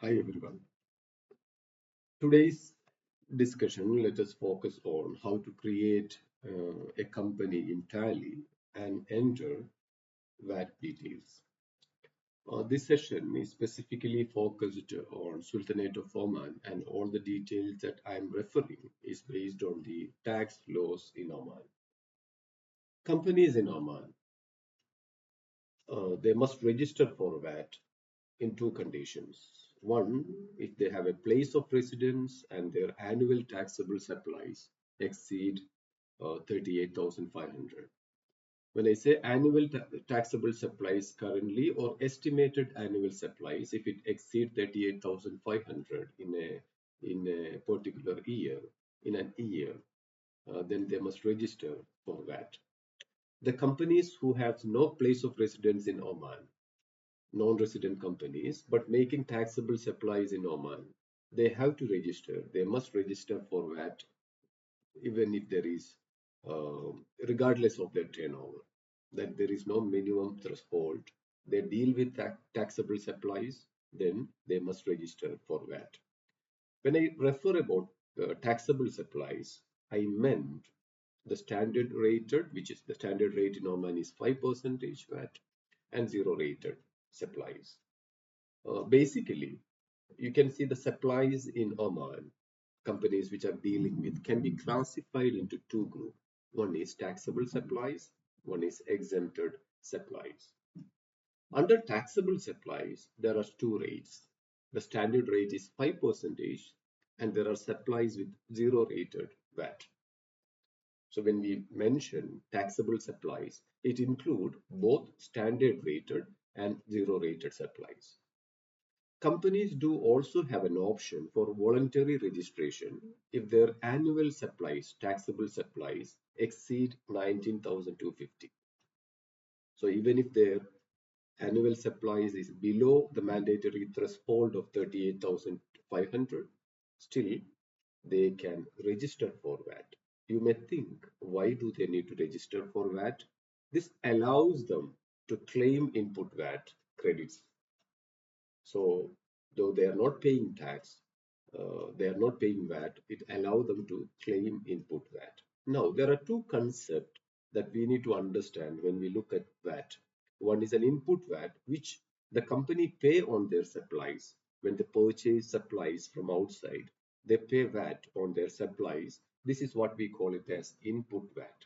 Hi everyone. Today's discussion, let us focus on how to create a company entirely and enter VAT details. This session is specifically focused on Sultanate of Oman, and all the details that I am referring is based on the tax laws in Oman. Companies in Oman, they must register for VAT in two conditions. One, if they have a place of residence and their annual taxable supplies exceed 38,500. When I say annual taxable supplies currently or estimated annual supplies, if it exceeds 38,500 in a particular year, in an year, then they must register for VAT. The companies who have no place of residence in Oman, non-resident companies, but making taxable supplies in Oman, they have to register. They must register for VAT, even if there is, regardless of their turnover. That there is no minimum threshold. They deal with taxable supplies, then they must register for VAT. When I refer about taxable supplies, I meant the standard rated, which is the standard rate in Oman is 5% VAT, and zero rated supplies. Basically, you can see the supplies in Oman, companies which are dealing with, can be classified into two groups. One is taxable supplies, one is exempted supplies. Under taxable supplies, there are two rates. The standard rate is 5%, and there are supplies with zero rated VAT. So when we mention taxable supplies, it includes both standard rated and zero rated supplies. Companies do also have an option for voluntary registration if their annual supplies, taxable supplies, exceed 19,250. So even if their annual supplies is below the mandatory threshold of 38,500, still they can register for VAT. You may think, why do they need to register for VAT? This allows them to claim input VAT credits. So, though they are not paying tax, they are not paying VAT, it allows them to claim input VAT. Now, there are two concepts that we need to understand when we look at VAT. One is an input VAT, which the company pay on their supplies. When they purchase supplies from outside, they pay VAT on their supplies. This is what we call it as input VAT.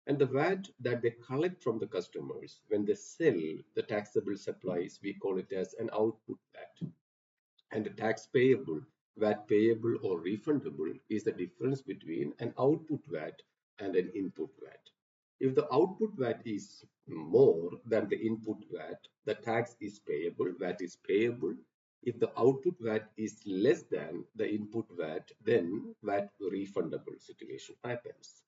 And the VAT that they collect from the customers when they sell the taxable supplies, we call it as an output VAT. And the tax payable, VAT payable or refundable, is the difference between an output VAT and an input VAT. If the output VAT is more than the input VAT, the tax is payable, VAT is payable. If the output VAT is less than the input VAT, then VAT refundable situation happens.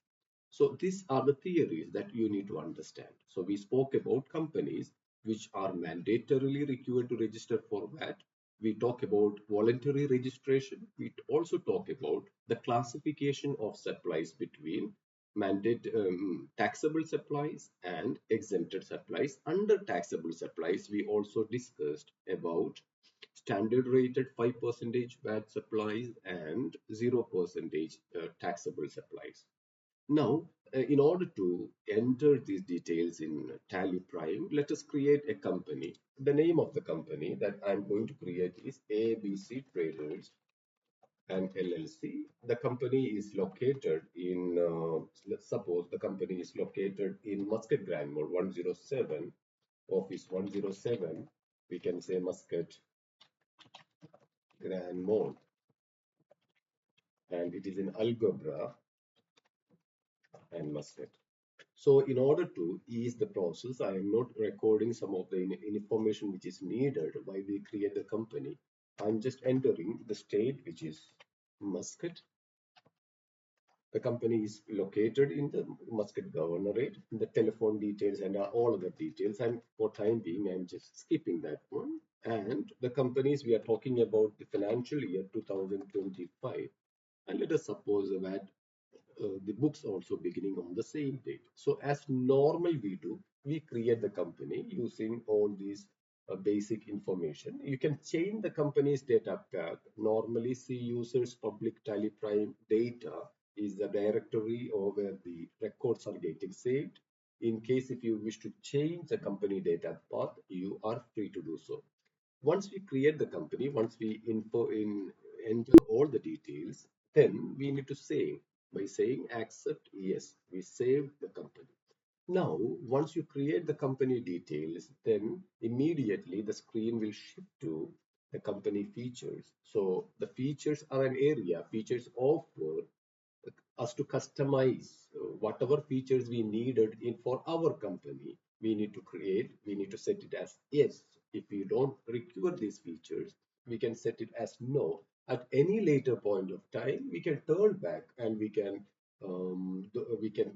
So these are the theories that you need to understand. So we spoke about companies which are mandatorily required to register for VAT. We talk about voluntary registration. We also talk about the classification of supplies between taxable supplies and exempted supplies. Under taxable supplies, we also discussed about standard rated 5% VAT supplies and 0% taxable supplies. Now, in order to enter these details in Tally Prime, let us create a company. The name of the company that I'm going to create is ABC Traders and LLC. The company is located in, let's suppose the company is located in Muscat Grand Mall 107, office 107. We can say Muscat Grand Mall, and it is in Algobra and Muscat. So in order to ease the process, I am not recording some of the information which is needed while we create the company. I'm just entering the state, which is Muscat. The company is located in the Muscat Governorate. The telephone details and all other details. And for time being, I'm just skipping that one. And the companies we are talking about the financial year 2025. And let us suppose that the books also beginning on the same date. So as normal we do, we create the company using all these basic information. You can change the company's data path. Normally, see users public tally prime data is the directory or where the records are getting saved. In case if you wish to change the company data path, you are free to do so. Once we create the company, once we enter all the details, then we need to save. By saying accept, yes, we saved the company. Now, once you create the company details, then immediately the screen will shift to the company features. So the features are an area, features offer us to customize whatever features we needed in for our company. We need to create, we need to set it as yes. If we don't require these features, we can set it as no. At any later point of time, we can turn back and we can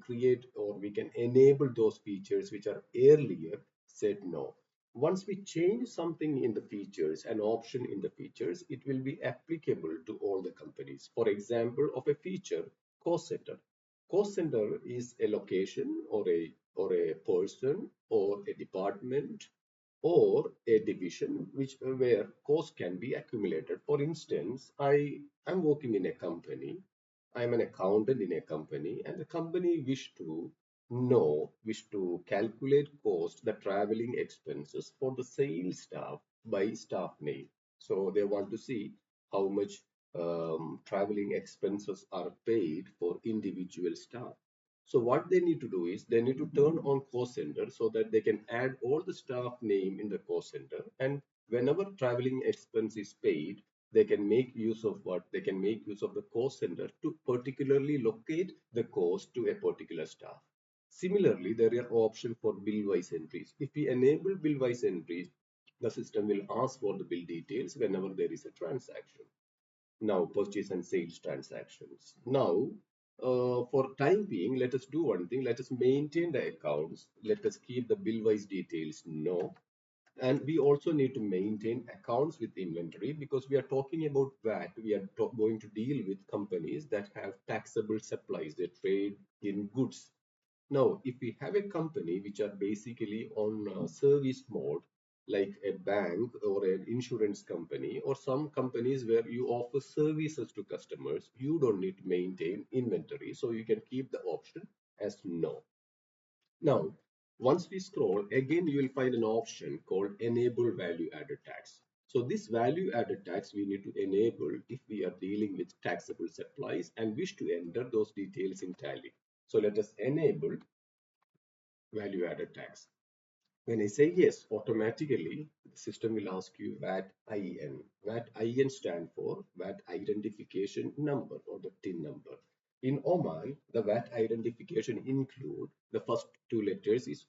create or we can enable those features which are earlier said no. Once we change something in the features, an option in the features, it will be applicable to all the companies. For example, of a feature, cost center. Cost center is a location or a person or a department or a division which where cost can be accumulated. For instance, I am working in a company. I am an accountant in a company, and the company wish to calculate cost, the traveling expenses for the sales staff by staff name. So they want to see how much traveling expenses are paid for individual staff. So what they need to do is they need to turn on cost center so that they can add all the staff name in the cost center. And whenever traveling expense is paid, they can make use of what? They can make use of the cost center to particularly locate the cost to a particular staff. Similarly, there are options for bill-wise entries. If we enable bill-wise entries, the system will ask for the bill details whenever there is a transaction. Now, purchase and sales transactions. Now, for time being, let us do one thing. Let us maintain the accounts. Let us keep the bill-wise details. No. And we also need to maintain accounts with inventory because we are talking about VAT. We are going to deal with companies that have taxable supplies. They trade in goods. Now, if we have a company which are basically on service mode, like a bank or an insurance company, or some companies where you offer services to customers, you don't need to maintain inventory. So you can keep the option as no. Now, once we scroll, again, you will find an option called Enable Value Added Tax. So this value added tax we need to enable if we are dealing with taxable supplies and wish to enter those details in Tally. So let us enable value added tax. When I say yes, automatically the system will ask you VAT IN. VAT IN stand for VAT identification number or the TIN number. In Oman, the VAT identification include the first two letters is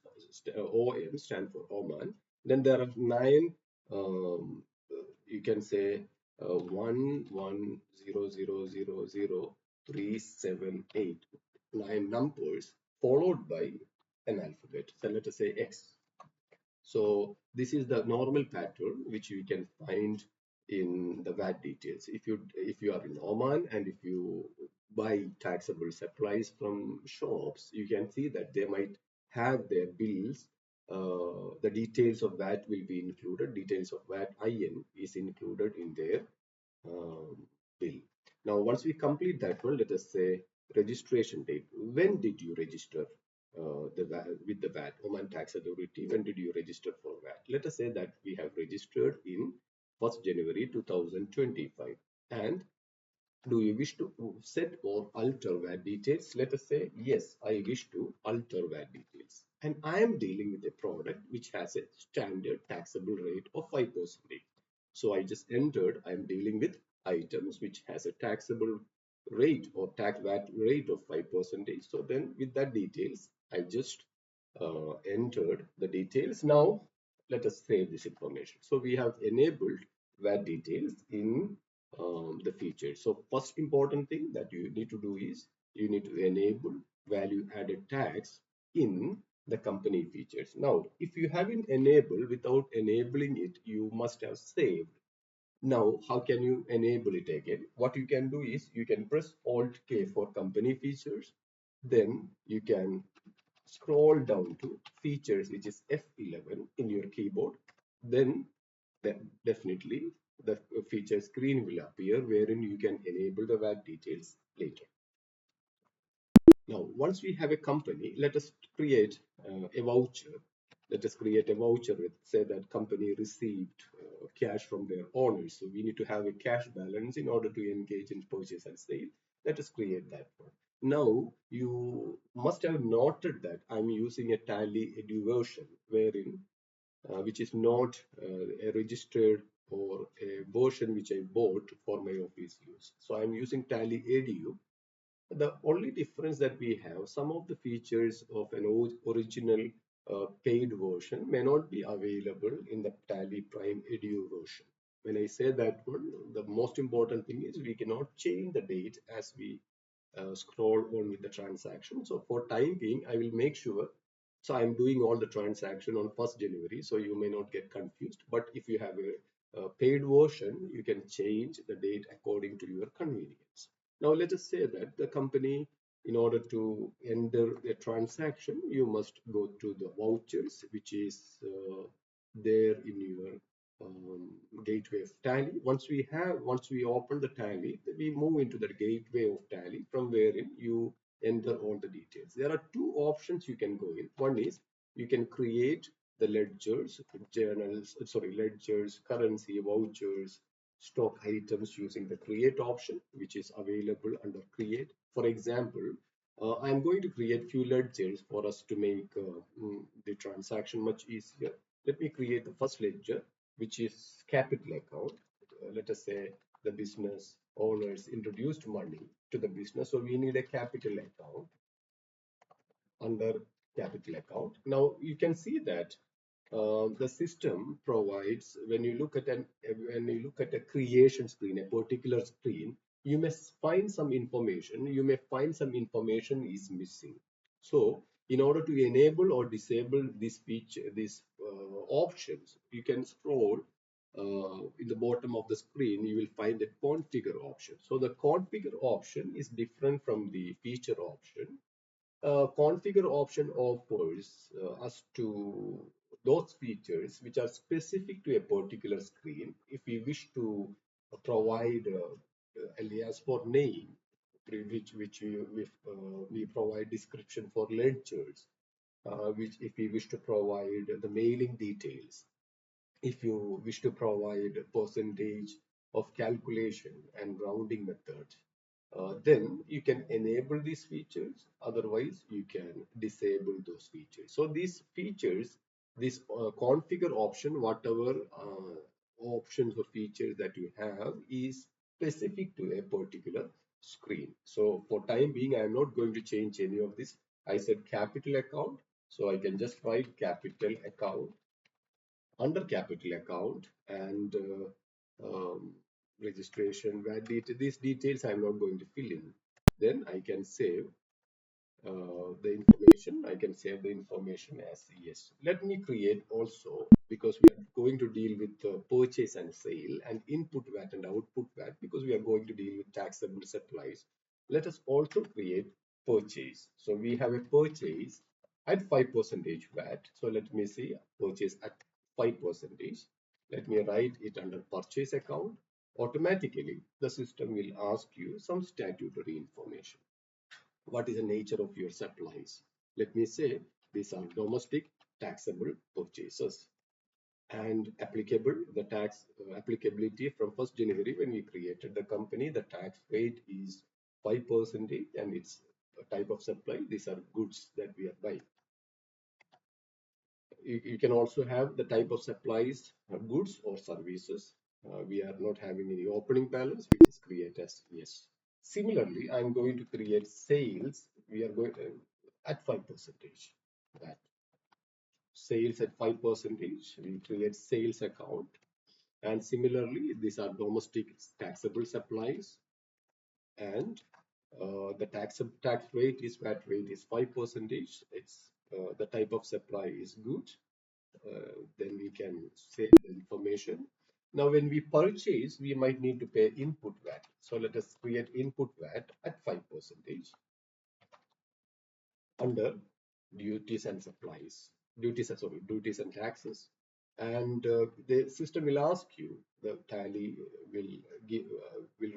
OM stand for Oman. Then there are nine, you can say 1 1 0 0 0 0 3 7 8 nine numbers followed by an alphabet. So let us say X. So this is the normal pattern which you can find in the VAT details. If you are in Oman and if you buy taxable supplies from shops, you can see that they might have their bills. The details of VAT will be included. Details of VAT IN is included in their um, bill. Now, once we complete that one, let us say registration date. When did you register the VAT, with the VAT, Oman Tax Authority? When did you register for VAT? Let us say that we have registered in 1st January 2025. And do you wish to set or alter VAT details? Let us say, yes, I wish to alter VAT details. And I am dealing with a product which has a standard taxable rate of 5%. So I just entered, I'm dealing with items which has a taxable rate or tax VAT rate of 5%. So then with that details, I just entered the details. Now let us save this information. So we have enabled VAT details in the features. So first important thing that you need to do is you need to enable value added tax in the company features. Now, if you haven't enabled, without enabling it, you must have saved. Now, how can you enable it again? What you can do is you can press Alt K for company features. Then you can scroll down to features, which is F11 in your keyboard. then definitely the feature screen will appear wherein you can enable the VAT details later. Now, once we have a company, let us create a voucher. Let us create a voucher with, say, that company received cash from their owners. So we need to have a cash balance in order to engage in purchase and sale. Let us create that one. Now, you must have noted that I'm using a Tally Edu version, wherein which is not a registered or a version which I bought for my office use. So I'm using Tally Edu. The only difference that we have, some of the features of an original paid version may not be available in the Tally Prime Edu version. When I say that one, the most important thing is we cannot change the date as we scroll on with the transaction. So for time being, I will make sure. So I'm doing all the transaction on 1st January, so you may not get confused. But if you have a paid version, you can change the date according to your convenience. Now let us say that the company, in order to enter a transaction, you must go to the vouchers, which is there in your um, gateway of Tally. Once we open the Tally, we move into the gateway of Tally from wherein you enter all the details. There are two options you can go in. One is you can create the ledgers, journals, sorry, ledgers, currency, vouchers, stock items using the create option, which is available under create. For example, I'm going to create few ledgers for us to make the transaction much easier. Let me create the first ledger, which is capital account. Let us say the business owners introduced money to the business, so we need a capital account under capital account. Now you can see that the system provides, when you look at a creation screen, a particular screen, you may find some information. You may find some information is missing. So in order to enable or disable this feature, these options, you can scroll in the bottom of the screen. You will find a configure option. So the configure option is different from the feature option. Configure option offers us to those features which are specific to a particular screen. If we wish to provide alias for name, we provide description for ledgers, which if we wish to provide the mailing details, if you wish to provide a percentage of calculation and rounding method, then you can enable these features. Otherwise, you can disable those features. So these features, this configure option, whatever options or features that you have is specific to a particular screen. So for time being, I am not going to change any of this. I said capital account, so I can just write capital account under capital account and registration, these details I'm not going to fill in. Then I can save the information. I can save the information as yes. Let me create also, because we are going to deal with purchase and sale and input VAT and output VAT, because we are going to deal with taxable supplies. Let us also create purchase. So we have a purchase at 5% VAT. So let me see purchase at 5%. Let me write it under purchase account. Automatically, the system will ask you some statutory information. What is the nature of your supplies? Let me say these are domestic taxable purchases and applicable, the tax applicability from 1st January when we created the company, the tax rate is 5% and it's a type of supply. These are goods that we are buying. You can also have the type of supplies, goods or services. We are not having any opening balance, which is create as yes. Similarly, I'm going to create sales. We are going at 5%. That sales at 5%. We create sales account. And similarly, these are domestic taxable supplies, and the tax rate is VAT rate is 5%. It's the type of supply is good. Then we can save the information. Now, when we purchase, we might need to pay input VAT. So let us create input VAT at 5% under duties and supplies, duties and taxes. and the system will ask you, the tally will give will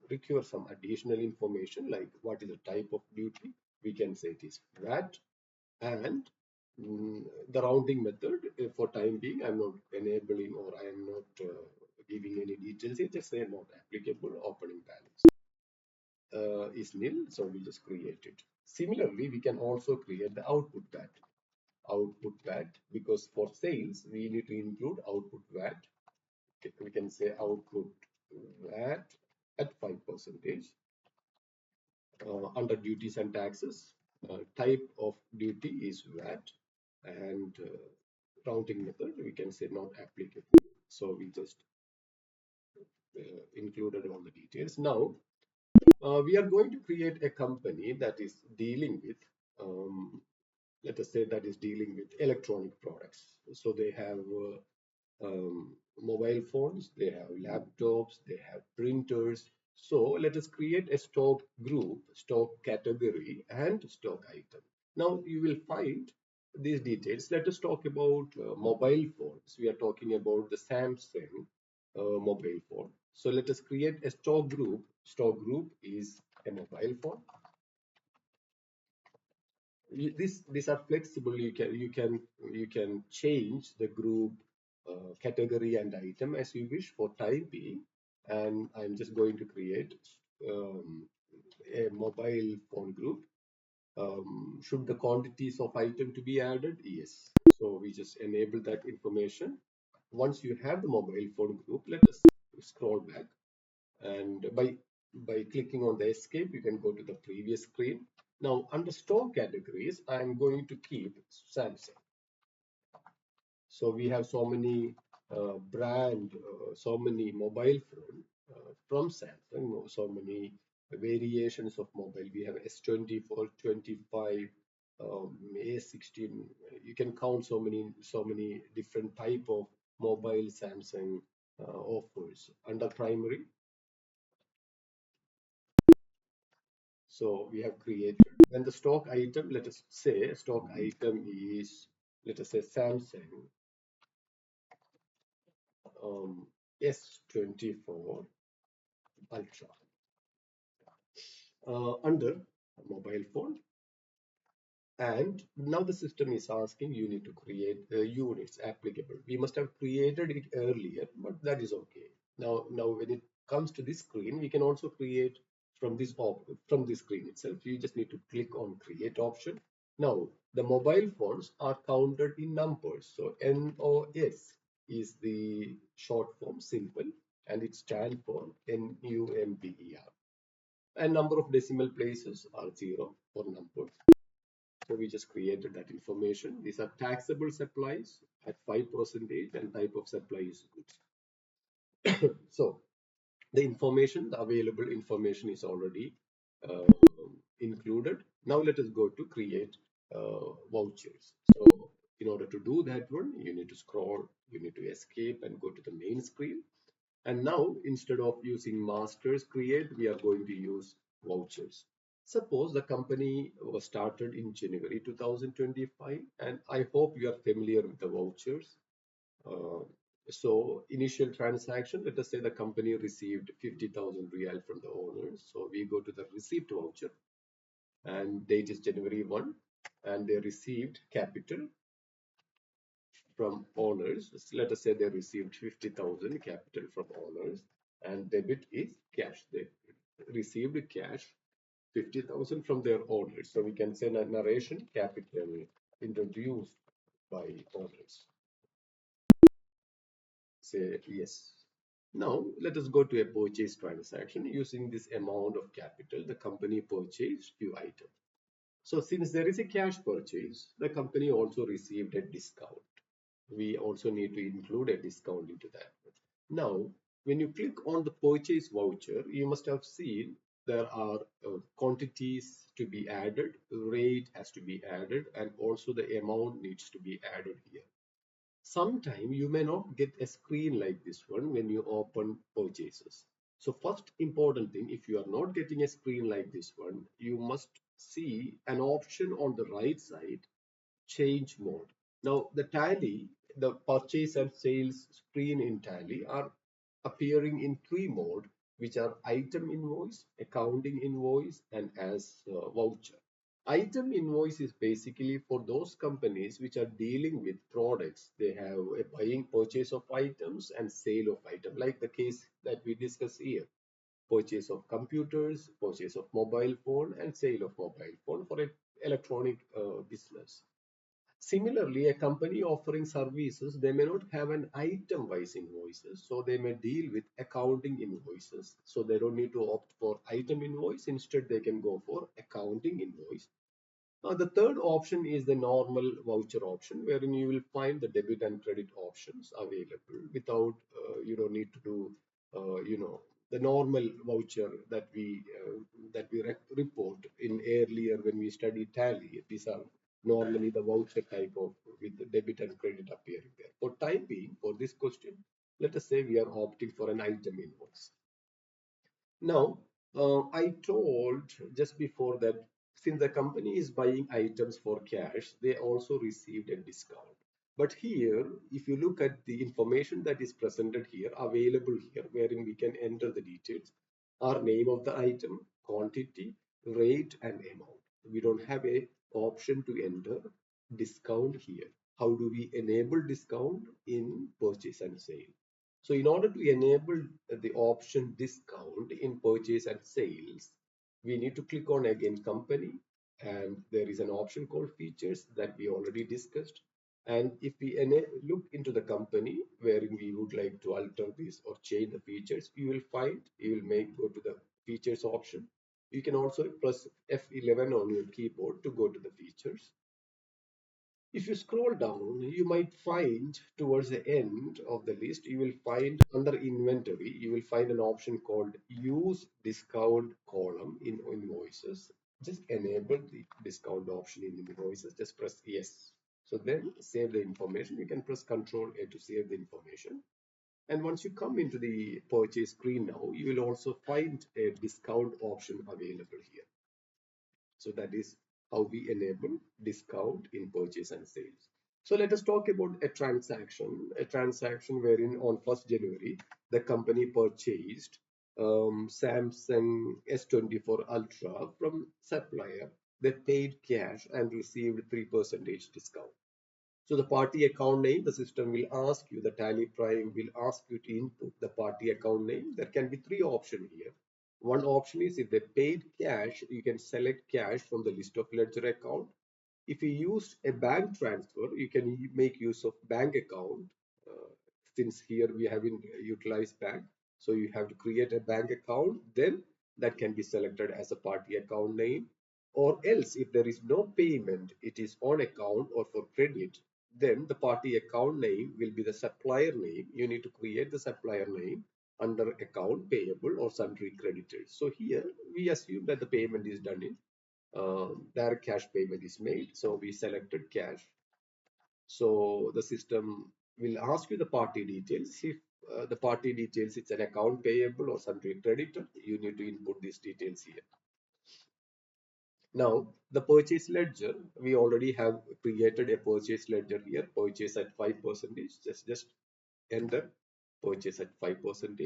require some additional information like what is the type of duty. We can say it is VAT, and the rounding method, for time being I'm not enabling, or I am not giving any details here, just say not applicable. Opening balance is nil, so we just create it. Similarly, we can also create the output VAT. Output VAT, because for sales we need to include output VAT. We can say output VAT at 5%. Under duties and taxes, type of duty is VAT, and rounding method we can say not applicable. So we just included all the details. Now we are going to create a company that is dealing with, let us say, that is dealing with electronic products. So they have mobile phones, they have laptops, they have printers. So let us create a stock group, stock category, and stock item. Now you will find these details. Let us talk about mobile phones. We are talking about the Samsung mobile phone. So let us create a stock group. Stock group is a mobile phone. These are flexible. You can change the group, category and item as you wish for time being. And I'm just going to create um, a mobile phone group. Should the quantities of item to be added? Yes. So we just enable that information. Once you have the mobile phone group, let us scroll back, and by clicking on the escape you can go to the previous screen. Now under stock categories I'm going to keep Samsung. So we have so many so many mobile phone from Samsung, so many variations of mobile. We have S24, 25, A16. You can count so many different type of mobile Samsung offers under primary. So we have created, and the stock item, let us say stock item is, let us say, Samsung S24 Ultra. Under mobile phone, and now the system is asking you need to create units applicable. We must have created it earlier, but that is okay. Now when it comes to this screen, we can also create from this screen itself. You just need to click on create option. Now the mobile phones are counted in numbers. So NOS is the short form, simple, and it stands for NUMBER. And number of decimal places are zero for numbers. So we just created that information. These are taxable supplies at 5%, and type of supply is goods. So the information, the available information is already uh, included. Now let us go to create vouchers. So in order to do that one, you need to scroll, you need to escape and go to the main screen. And now, instead of using masters create, we are going to use vouchers. Suppose the company was started in January 2025, and I hope you are familiar with the vouchers. Uh, so, initial transaction, let us say the company received 50,000 real from the owners. So, we go to the receipt voucher, and date is January 1, and they received capital from owners. Let us say they received 50,000 capital from owners, and debit is cash. They received cash 50,000 from their owners. So we can say narration capital introduced by owners. Say yes. Now let us go to a purchase transaction. Using this amount of capital, the company purchased few items. So since there is a cash purchase, the company also received a discount. We also need to include a discount into that. Now, when you click on the purchase voucher, you must have seen there are quantities to be added, rate has to be added, and also the amount needs to be added here. Sometime you may not get a screen like this one when you open purchases. So first important thing, if you are not getting a screen like this one, you must see an option on the right side, change mode. Now the tally the purchase and sales screen in Tally are appearing in three mode, which are item invoice, accounting invoice, and as voucher. Item invoice is basically for those companies which are dealing with products. They have a buying purchase of items and sale of item, like the case that we discuss here. Purchase of computers, purchase of mobile phone, and sale of mobile phone for an electronic business. Similarly, a company offering services, they may not have an item-wise invoices, so they may deal with accounting invoices. So they don't need to opt for item invoice. Instead, they can go for accounting invoice. The third option is the normal voucher option, wherein you will find the debit and credit options available without you don't need to do the normal voucher that we report in earlier when we study tally. These are normally the voucher type of with the debit and credit appearing there. For time being, for this question, let us say we are opting for an item invoice. Now, I told just before that since the company is buying items for cash, they also received a discount. But here, if you look at the information that is presented here, available here, wherein we can enter the details, our name of the item, quantity, rate, and amount. We don't have a option to enter discount here. How do we enable discount in purchase and sale? So in order to enable the option discount in purchase and sales, we need to click on again company, and there is an option called features that we already discussed. And if we look into the company wherein we would like to alter this or change the features, you will make go to the features option. You can also press F11 on your keyboard to go to the features. If you scroll down, you might find towards the end of the list, you will find under inventory, you will find an option called use discount column in invoices. Just enable the discount option in invoices, just press yes. So then save the information. You can press Control A to save the information. And once you come into the purchase screen now, you will also find a discount option available here. So that is how we enable discount in purchase and sales. So let us talk about a transaction wherein on 1st January, the company purchased Samsung S24 Ultra from supplier. They paid cash and received 3% discount. So the party account name, the system will ask you, the Tally Prime will ask you to input the party account name. There can be three options here. One option is if they paid cash, you can select cash from the list of ledger account. If you use a bank transfer, you can make use of bank account. Since here we haven't utilized bank, so you have to create a bank account. Then that can be selected as a party account name. Or else, if there is no payment, it is on account or for credit, then the party account name will be the supplier name. You need to create the supplier name under account payable or sundry creditors. So here we assume that the payment is done in direct cash payment is made. So we selected cash. So the system will ask you the party details. If the party details, it's an account payable or sundry creditor, you need to input these details here. Now, the purchase ledger, we already have created a purchase ledger here, purchase at 5%. Just enter purchase at 5%.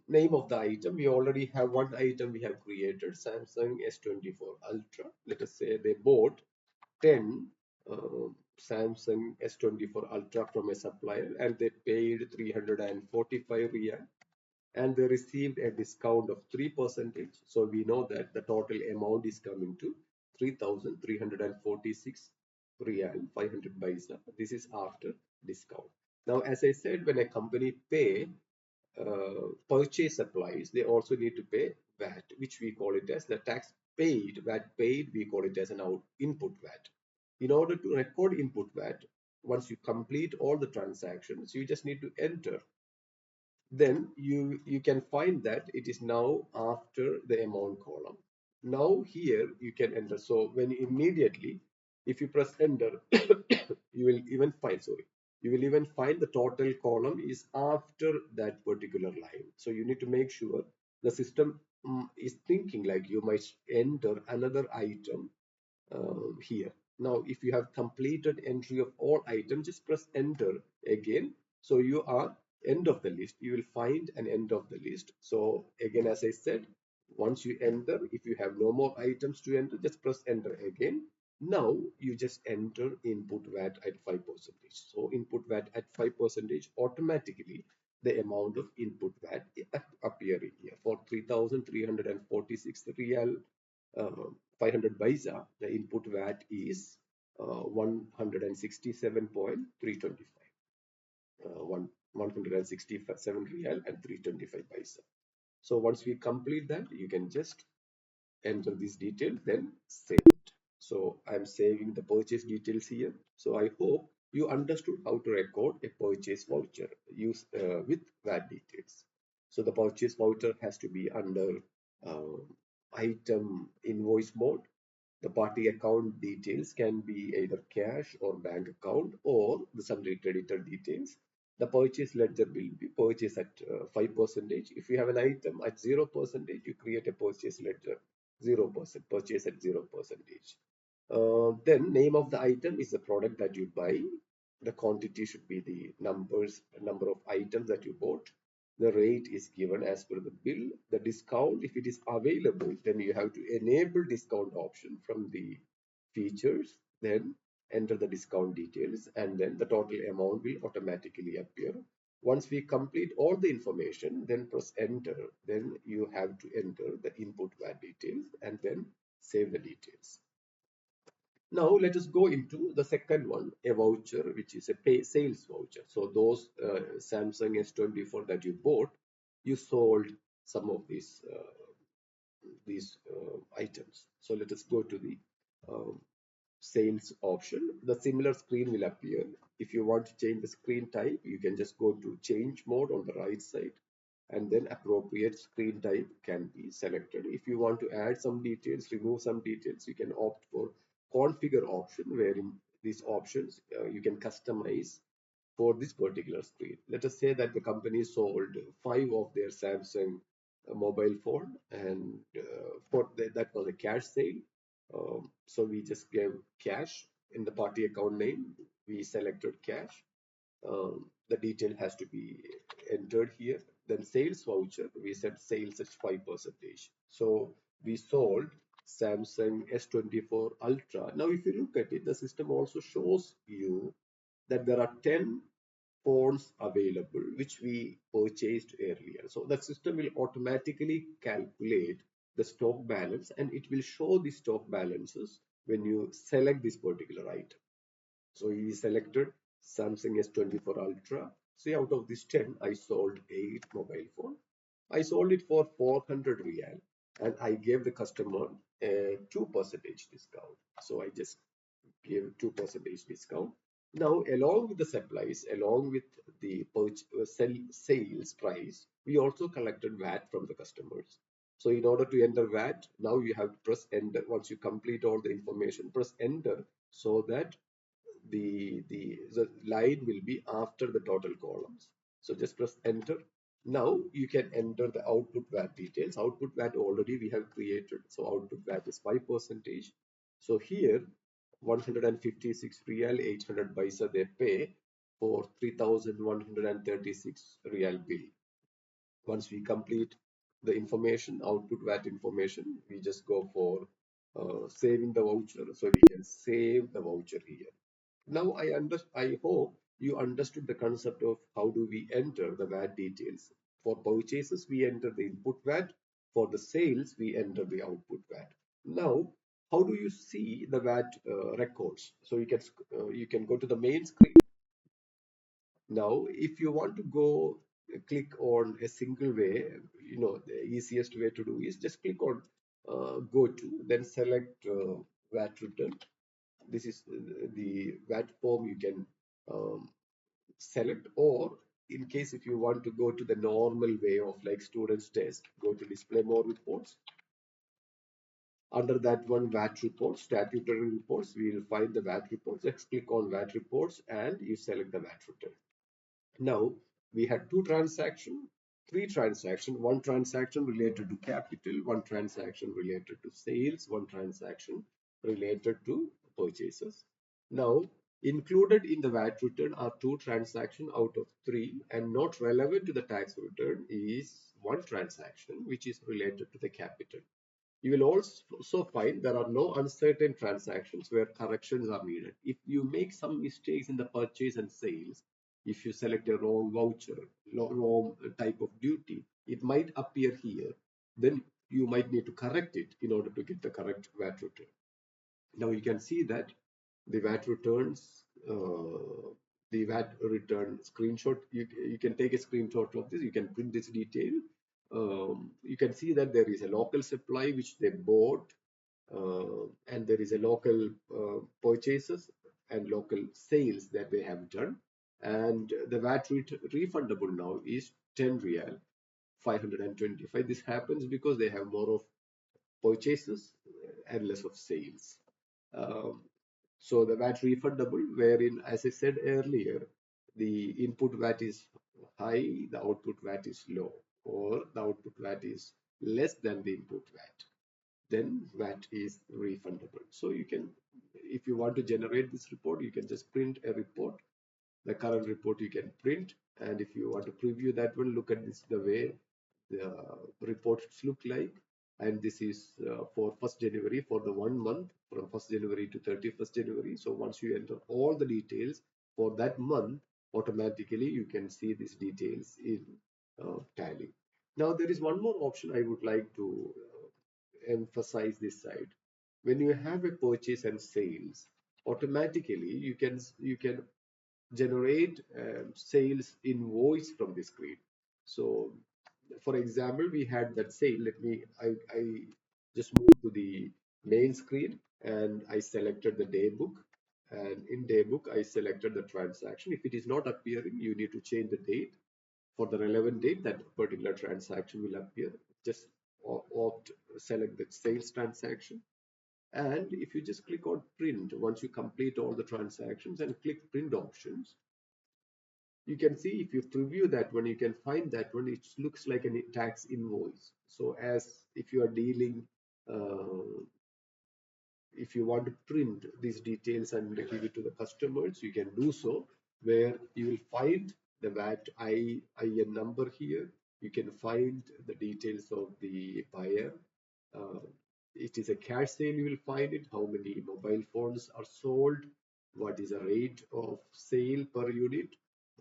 Name of the item, we already have one item we have created, Samsung S24 Ultra. Let us say they bought 10 Samsung S24 Ultra from a supplier and they paid 345 riyal and they received a discount of 3%. So we know that the total amount is coming to 3,346 riyal 500 paisa. This is after discount. Now, as I said, when a company pay purchase supplies, they also need to pay VAT, which we call it as the tax paid. VAT paid, we call it as an input VAT. In order to record input VAT, once you complete all the transactions, you just need to enter. Then you can find that it is now after the amount column. Now here you can enter. So when immediately, if you press enter, you will even find, sorry, you will even find the total column is after that particular line. So you need to make sure the system is thinking like you might enter another item here. Now, if you have completed entry of all items, just press enter again. So you are end of the list. You will find an end of the list. So again, as I said, once you enter, if you have no more items to enter, just press enter again. Now you just enter input VAT at 5%. So input VAT at 5% automatically the amount of input VAT appearing here for 3,346 real 500 paisa, the input VAT is 167.325. 167 real and 325 paisa. So once we complete that, you can just enter these details, then save it. So I'm saving the purchase details here. So I hope you understood how to record a purchase voucher with VAT details. So the purchase voucher has to be under uh, item invoice mode. The party account details can be either cash or bank account or the sundry creditor details. The purchase ledger will be purchase at 5%. If you have an item at 0%, you create a purchase ledger 0%, purchase at 0%. Then name of the item is the product that you buy. The quantity should be the number of items that you bought. The rate is given as per the bill. The discount, if it is available, then you have to enable discount option from the features. Then enter the discount details, and then the total amount will automatically appear. Once we complete all the information, then press enter. Then you have to enter the input VAT details and then save the details. Now let us go into the second one, a voucher, which is a pay sales voucher. So those Samsung S24 that you bought, you sold some of these items. So let us go to the um, sales option. The similar screen will appear. If you want to change the screen type, you can just go to change mode on the right side, and then appropriate screen type can be selected. If you want to add some details, remove some details, you can opt for configure option, wherein these options you can customize for this particular screen. Let us say that the company sold five of their Samsung mobile phone, and that was a cash sale. So we just gave cash in the party account name. We selected cash. The detail has to be entered here. Then sales voucher, we set sales at 5%. So we sold Samsung S24 Ultra. Now, if you look at it, the system also shows you that there are 10 phones available which we purchased earlier. So the system will automatically calculate the stock balance, and it will show the stock balances when you select this particular item. So he selected Samsung S24 Ultra. See, out of this 10, I sold 8 mobile phone. I sold it for 400 real, and I gave the customer a 2% discount. So I just gave 2% discount. Now, along with the supplies, along with the sales price, we also collected VAT from the customers. So in order to enter VAT, now you have to press enter. Once you complete all the information, press enter so that the line will be after the total columns. So just press enter. Now you can enter the output VAT details. Output VAT already we have created. So output VAT is 5%. So here 156 real 800 paisa they pay for 3,136 real bill. Once we complete the information, output VAT information, we just go for saving the voucher. So we can save the voucher here. Now I hope you understood the concept of how do we enter the VAT details. For purchases, we enter the input VAT. For the sales, we enter the output VAT. Now, how do you see the VAT records? So you can go to the main screen. Now, if you want to go click on a single way, the easiest way to do is just click on go to, then select VAT return. This is the VAT form you can um, select, or in case if you want to go to the normal way of like students test, go to display more reports. Under that one, VAT reports, statutory reports, we will find the VAT reports. Just click on VAT reports and you select the VAT return. Now we had two transactions, three transactions, one transaction related to capital, one transaction related to sales, one transaction related to purchases. Now, included in the VAT return are two transactions out of three, and not relevant to the tax return is one transaction which is related to the capital. You will also find there are no uncertain transactions where corrections are needed. If you make some mistakes in the purchase and sales, if you select a wrong voucher, wrong type of duty, it might appear here. Then you might need to correct it in order to get the correct VAT return. Now you can see that the VAT returns, the VAT return screenshot, you can take a screenshot of this, you can print this detail. You can see that there is a local supply which they bought, and there is a local purchases and local sales that they have done. And the VAT refundable now is 10 real, 525. This happens because they have more of purchases and less of sales. Um, so the VAT refundable, wherein, as I said earlier, the input VAT is high, the output VAT is low, or the output VAT is less than the input VAT, then VAT is refundable. So you can, if you want to generate this report, you can just print a report. The current report you can print, and if you want to preview that one, look at this, the way the reports look like. And this is for 1st January, for the 1 month from 1st January to 31st January. So once you enter all the details for that month, automatically you can see these details in Tally. Now there is one more option I would like to emphasize this side. When you have a purchase and sales, automatically you can generate sales invoice from the screen. So for example, we had that sale. I just moved to the main screen and I selected the day book. And in day book, I selected the transaction. If it is not appearing, you need to change the date. For the relevant date, that particular transaction will appear. Just opt, select the sales transaction. And if you just click on print, once you complete all the transactions and click print options, you can see, if you preview that one, you can find that one, it looks like a tax invoice. So as if you are dealing, uh, if you want to print these details and give it to the customers, you can do so, where you will find the VAT IN number here. You can find the details of the buyer. Uh, it is a cash sale, you will find it, how many mobile phones are sold, what is the rate of sale per unit,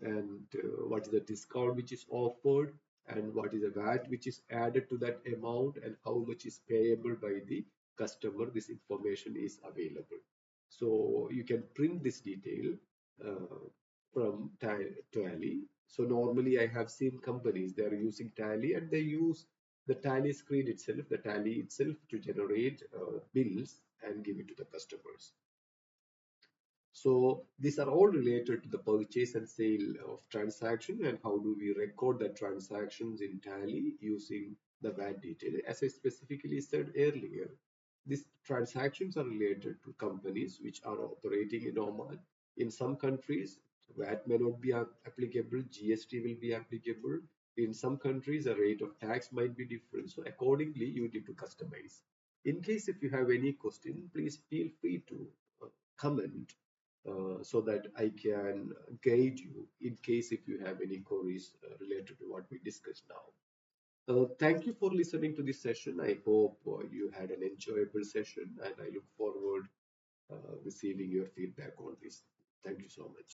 and what is the discount which is offered, and what is the VAT which is added to that amount, and how much is payable by the customer. This information is available. So you can print this detail uh, from Tally. So normally I have seen companies, they are using Tally, and they use the Tally screen itself, the Tally itself, to generate bills and give it to the customers. So these are all related to the purchase and sale of transaction, and how do we record the transactions in Tally using the VAT detail. As I specifically said earlier, these transactions are related to companies which are operating in Oman. In some countries, VAT may not be applicable, GST will be applicable. In some countries, the rate of tax might be different. So accordingly, you need to customize. In case if you have any question, please feel free to comment so that I can guide you in case if you have any queries related to what we discussed now. Thank you for listening to this session. I hope you had an enjoyable session, and I look forward receiving your feedback on this. Thank you so much.